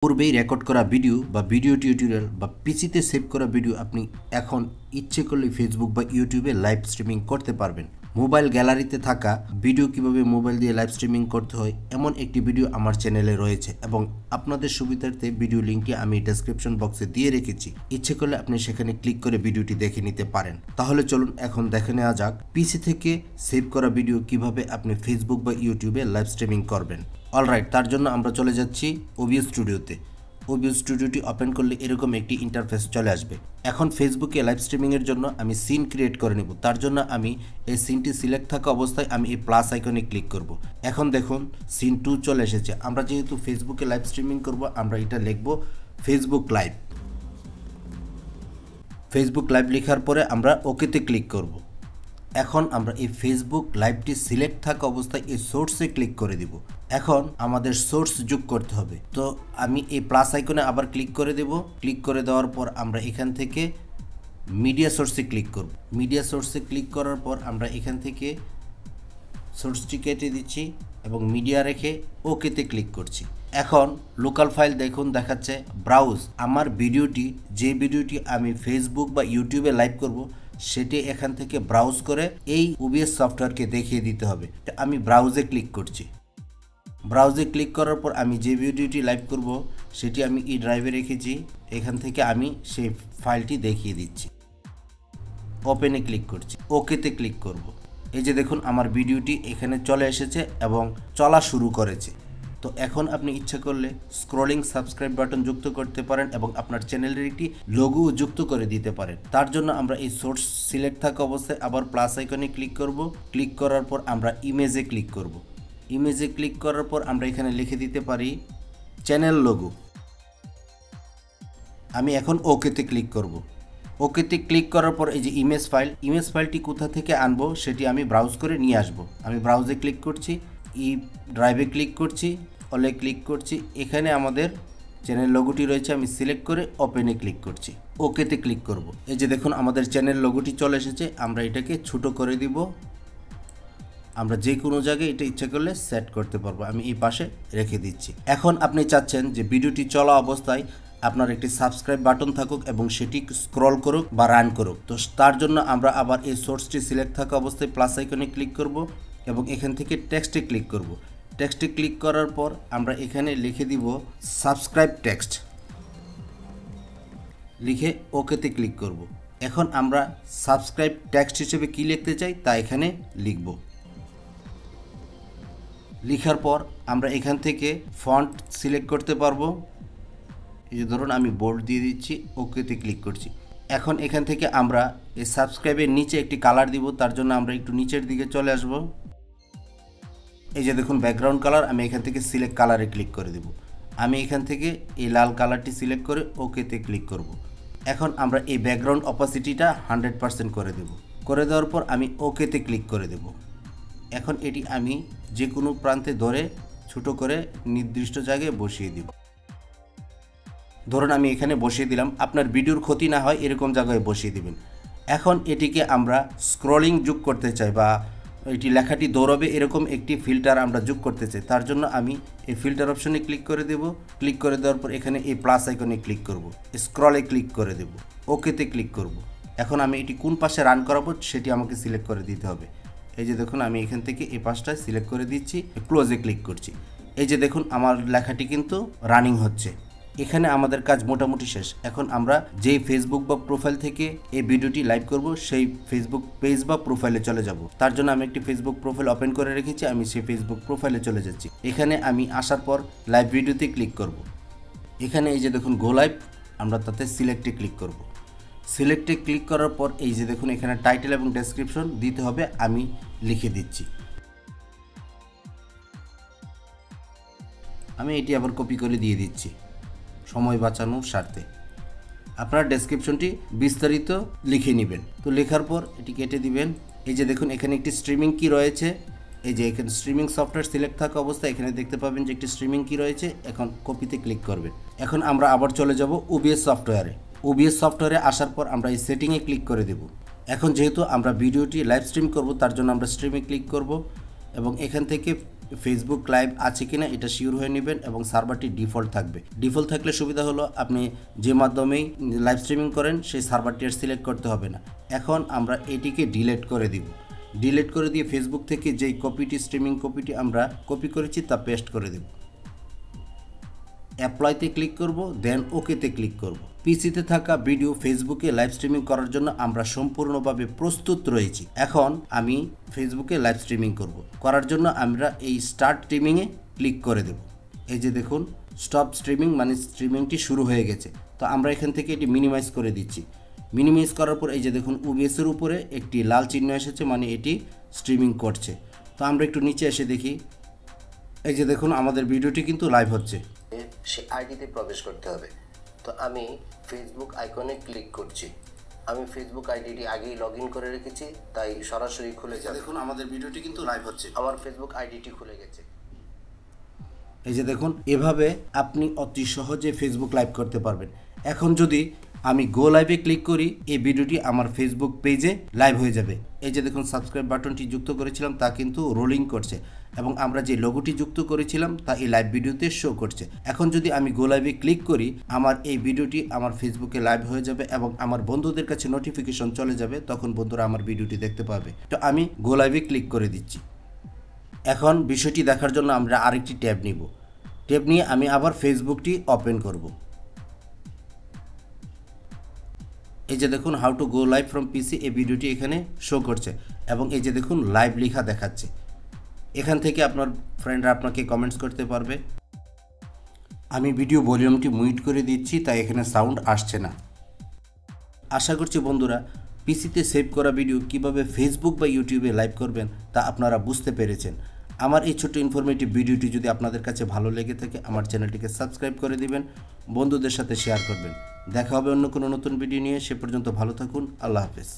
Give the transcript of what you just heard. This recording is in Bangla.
পূর্বেই রেকর্ড করা ভিডিও বা ভিডিও টিউটোরিয়াল বা পিসিতে সেভ করা ভিডিও আপনি এখন ইচ্ছে করলে ফেসবুক বা ইউটিউবে লাইভ স্ট্রিমিং করতে পারবেন। মোবাইল গ্যালারিতে থাকা ভিডিও কিভাবে মোবাইল দিয়ে লাইভ স্ট্রিমিং করতে হয় এমন একটি ভিডিও আমার চ্যানেলে রয়েছে এবং আপনাদের সুবিধার্থে ভিডিও লিঙ্কটি আমি ডেসক্রিপশন বক্সে দিয়ে রেখেছি। ইচ্ছে করলে আপনি সেখানে ক্লিক করে ভিডিওটি দেখে নিতে পারেন। তাহলে চলুন এখন দেখে নেওয়া যাক পিসি থেকে সেভ করা ভিডিও কিভাবে আপনি ফেসবুক বা ইউটিউবে লাইভ স্ট্রিমিং করবেন। অলরাইট, তার জন্য আমরা চলে যাচ্ছি ওবিএস স্টুডিওতে। ওবিএস স্টুডিওটি ওপেন করলে এরকম একটি ইন্টারফেস চলে আসবে। এখন ফেসবুকে লাইভ স্ট্রিমিংয়ের জন্য আমি সিন ক্রিয়েট করে নেব। তার জন্য আমি এই সিনটি সিলেক্ট থাকা অবস্থায় আমি এই প্লাস আইকনে ক্লিক করব। এখন দেখুন সিন 2 চলে এসেছে। আমরা যেহেতু ফেসবুকে লাইভ স্ট্রিমিং করব, আমরা এটা লিখব ফেসবুক লাইভ। ফেসবুক লাইভ লেখার পরে আমরা ওকেতে ক্লিক করব। এখন আমরা এই ফেসবুক লাইভটি সিলেক্ট থাকা অবস্থায় এই সোর্সে ক্লিক করে দিব। এখন আমাদের সোর্স যোগ করতে হবে, তো আমি এই প্লাস আইকনে আবার ক্লিক করে দেব। ক্লিক করে দেওয়ার পর আমরা এখান থেকে মিডিয়া সোর্সে ক্লিক করব। মিডিয়া সোর্সে ক্লিক করার পর আমরা এখান থেকে সোর্সটি কেটে দিচ্ছি এবং মিডিয়া রেখে ওকেতে ক্লিক করছি। এখন লোকাল ফাইল দেখুন দেখাচ্ছে ব্রাউজ। আমার ভিডিওটি যে ভিডিওটি আমি ফেসবুক বা ইউটিউবে লাইভ করব সেটি এখান থেকে ব্রাউজ করে এই ওবিএস সফটওয়্যারকে দেখিয়ে দিতে হবে। আমি ব্রাউজে ক্লিক করছি। ব্রাউজে ক্লিক করার পর আমি যে ভিডিওটি লাইভ করব সেটি আমি ই ড্রাইভে রেখেছি। এখান থেকে আমি সেই ফাইলটি দেখিয়ে দিচ্ছি। ওপেনে ক্লিক করছি, ওকেতে ক্লিক করব। এই যে দেখুন আমার ভিডিওটি এখানে চলে এসেছে এবং চলা শুরু করেছে। তো এখন আপনি ইচ্ছা করলে স্ক্রলিং সাবস্ক্রাইব বাটন যুক্ত করতে পারেন এবং আপনার চ্যানেলের একটি লোগো যুক্ত করে দিতে পারেন। তার জন্য আমরা এই সোর্স সিলেক্ট থাকা অবস্থায় আবার প্লাস আইকনে ক্লিক করব। ক্লিক করার পর আমরা ইমেজে ক্লিক করব। ইমেজে ক্লিক করার পর আমরা এখানে লিখে দিতে পারি চ্যানেল লোগো। আমি এখন ওকেতে ক্লিক করব। ওকেতে ক্লিক করার পর এই যে ইমেজ ফাইলটি কোথা থেকে আনবো সেটি আমি ব্রাউজ করে নিয়ে আসব। আমি ব্রাউজে ক্লিক করছি, ই ড্রাইভে ক্লিক করছি, অলে ক্লিক করছি। এখানে আমাদের চ্যানেল লোগোটি রয়েছে, আমি সিলেক্ট করে ওপেনে ক্লিক করছি, ওকেতে ক্লিক করব। এই যে দেখুন আমাদের চ্যানেল লোগোটি চলে এসেছে। আমরা এটাকে ছোট করে দিব। আমরা যে কোনো জায়গায় এটা ইচ্ছা করলে সেট করতে পারবো। আমি এই পাশে রেখে দিচ্ছি। এখন আপনি চাচ্ছেন যে ভিডিওটি চলা অবস্থায় আপনার একটি সাবস্ক্রাইব বাটন থাকুক এবং সেটি স্ক্রল করুক বা রান করুক। তো তার জন্য আমরা আবার এই সোর্সটি সিলেক্ট থাকা অবস্থায় প্লাস আইকনে ক্লিক করব এবং এখান থেকে টেক্সটে ক্লিক করব। টেক্সটে ক্লিক করার পর আমরা এখানে লিখে দিব সাবস্ক্রাইব টেক্সট, লিখে ওকেতে ক্লিক করব। এখন আমরা সাবস্ক্রাইব টেক্সট হিসেবে কি লিখতে চাই তা এখানে লিখব। লেখার পর আমরা এখান থেকে ফন্ট সিলেক্ট করতে পারবো। এই যে ধরুন আমি বোল্ড দিয়ে দিচ্ছি, ওকেতে ক্লিক করছি। এখন এখান থেকে আমরা এই সাবস্ক্রাইবের নিচে একটি কালার দিব। তার জন্য আমরা একটু নিচের দিকে চলে আসব। এই যে দেখুন ব্যাকগ্রাউন্ড কালার, আমি এখান থেকে সিলেক্ট কালারে ক্লিক করে দেব। আমি এখান থেকে এই লাল কালারটি সিলেক্ট করে ওকেতে ক্লিক করব। এখন আমরা এই ব্যাকগ্রাউন্ড অপাসিটিটা 100% করে দেব। করে দেওয়ার পর আমি ওকেতে ক্লিক করে দেব। এখন এটি আমি যে কোনো প্রান্তে ধরে ছোট করে নির্দিষ্ট জায়গায় বসিয়ে দিব। ধরুন আমি এখানে বসিয়ে দিলাম। আপনার ভিডিওর ক্ষতি না হয় এরকম জায়গায় বসিয়ে দিবেন। এখন এটিকে আমরা স্ক্রলিং যোগ করতে চাই বা এটি লেখাটি দৌড়াবে এরকম একটি ফিল্টার আমরা যোগ করতে চাই। তার জন্য আমি এই ফিল্টার অপশনে ক্লিক করে দেব। ক্লিক করে দেওয়ার পর এখানে এই প্লাস আইকনে ক্লিক করব, স্ক্রলে ক্লিক করে দেব, ওকেতে ক্লিক করব। এখন আমি এটি কোন পাশে রান করাবো সেটি আমাকে সিলেক্ট করে দিতে হবে। এই যে দেখুন আমি এখান থেকে এই পাশটা সিলেক্ট করে দিচ্ছি, ক্লোজে ক্লিক করছি। এই যে দেখুন আমার লেখাটি কিন্তু রানিং হচ্ছে। এখানে আমাদের কাজ মোটামুটি শেষ। এখন আমরা যেই ফেসবুক বা প্রোফাইল থেকে এই ভিডিওটি লাইভ করব সেই ফেসবুক পেজ বা প্রোফাইলে চলে যাব। তার জন্য আমি একটি ফেসবুক প্রোফাইল ওপেন করে রেখেছি। আমি সেই ফেসবুক প্রোফাইলে চলে যাচ্ছি। এখানে আমি আসার পর লাইভ ভিডিওতে ক্লিক করব। এখানে এই যে দেখুন গো লাইভ, আমরা তাতে সিলেক্টে ক্লিক করব। সিলেক্টে ক্লিক করার পর এই যে দেখুন এখানে টাইটেল এবং ডেসক্রিপশন দিতে হবে, আমি লিখে দিচ্ছি। আমি এটি আবার কপি করে দিয়ে দিচ্ছি সময় বাঁচানোর স্বার্থে। আপনার ডেসক্রিপশনটি বিস্তারিত লিখে নেবেন। তো লেখার পর এটি কেটে দিবেন। এই যে দেখুন এখানে একটি স্ট্রিমিং কি রয়েছে। এই যে এখানে স্ট্রিমিং সফটওয়্যার সিলেক্ট থাকা অবস্থায় এখানে দেখতে পাবেন যে একটি স্ট্রিমিং কি রয়েছে। এখন কপিতে ক্লিক করবেন। এখন আমরা আবার চলে যাব ওবিএস সফটওয়্যারে। ওবিএস সফটওয়্যারে আসার পর আমরা এই সেটিংয়ে ক্লিক করে দেব। এখন যেহেতু আমরা ভিডিওটি লাইভ স্ট্রিম করব তার জন্য আমরা স্ট্রিমে ক্লিক করব এবং এখান থেকে ফেসবুক লাইভ আছে কিনা এটা শিওর হয়ে নেবেন এবং সার্ভারটি ডিফল্ট থাকবে। ডিফল্ট থাকলে সুবিধা হলো আপনি যে মাধ্যমেই লাইভ স্ট্রিমিং করেন সেই সার্ভারটি আর সিলেক্ট করতে হবে না। এখন আমরা এটিকে ডিলিট করে দিব। ডিলিট করে দিয়ে ফেসবুক থেকে যেই স্ট্রিমিং কপিটি আমরা কপি করেছি তা পেস্ট করে দেব। অ্যাপ্লাইতে ক্লিক করব, দেন ওকেতে ক্লিক করব। পিসিতে থাকা ভিডিও ফেসবুকে লাইভ স্ট্রিমিং করার জন্য আমরা সম্পূর্ণভাবে প্রস্তুত রয়েছি। এখন আমি ফেসবুকে লাইভ স্ট্রিমিং করার জন্য আমরা এই স্টার্ট স্ট্রিমিংয়ে ক্লিক করে দেব। এই যে দেখুন স্টপ স্ট্রিমিং মানে স্ট্রিমিংটি শুরু হয়ে গেছে। তো আমরা এখান থেকে এটি মিনিমাইজ করে দিচ্ছি। মিনিমাইজ করার পর এই যে দেখুন ওবিএসের উপরে একটি লাল চিহ্ন এসেছে, মানে এটি স্ট্রিমিং করছে। তো আমরা একটু নিচে এসে দেখি, এই যে দেখুন আমাদের ভিডিওটি কিন্তু লাইভ হচ্ছে। সে আইডিতে প্রবেশ করতে হবে। তো আমি ফেসবুক আইকনে ক্লিক করছি। আমি ফেসবুক আইডিটি আগেই লগ ইন করে রেখেছি, তাই সরাসরি খুলে যাবে। দেখুন আমাদের ভিডিওটি কিন্তু লাইভ হচ্ছে। আমার ফেসবুক আইডিটি খুলে গেছে। এই যে দেখুন এভাবে আপনি অতি সহজে ফেসবুক লাইভ করতে পারবেন। এখন যদি আমি গো লাইভে ক্লিক করি, এই ভিডিওটি আমার ফেসবুক পেজে লাইভ হয়ে যাবে। এই যে দেখুন সাবস্ক্রাইব বাটনটি যুক্ত করেছিলাম তা কিন্তু রোলিং করছে এবং আমরা যে লোগোটি যুক্ত করেছিলাম তা এই লাইভ ভিডিওতে শো করছে। এখন যদি আমি গো লাইভে ক্লিক করি, আমার এই ভিডিওটি আমার ফেসবুকে লাইভ হয়ে যাবে এবং আমার বন্ধুদের কাছে নোটিফিকেশন চলে যাবে, তখন বন্ধুরা আমার ভিডিওটি দেখতে পাবে। তো আমি গো লাইভে ক্লিক করে দিচ্ছি। এখন বিষয়টি দেখার জন্য আমরা আরেকটি ট্যাব নিব। ট্যাব নিয়ে আমি আবার ফেসবুকটি ওপেন করব। এই যে দেখুন how to go live from PC, এই ভিডিওটি এখানে শো করছে এবং এই যে দেখুন লাইভ লেখা দেখাচ্ছে। এখান থেকে আপনার ফ্রেন্ডরা আপনাকে কমেন্টস করতে পারবে। আমি ভিডিও ভলিউমটি মিউট করে দিচ্ছি, তাই এখানে সাউন্ড আসছে না। আশা করছি বন্ধুরা পিসিতে সেভ করা ভিডিও কিভাবে ফেসবুক বা ইউটিউবে লাইভ করবেন তা আপনারা বুঝতে পেরেছেন। আমার এই ছোট্ট ইনফরমেটিভ ভিডিওটি যদি আপনাদের কাছে ভালো লেগে থাকে আমার চ্যানেলটিকে সাবস্ক্রাইব করে দিবেন, বন্ধুদের সাথে শেয়ার করবেন। দেখা হবে অন্য কোনো নতুন ভিডিও নিয়ে। সে পর্যন্ত ভালো থাকুন। আল্লাহ হাফেজ।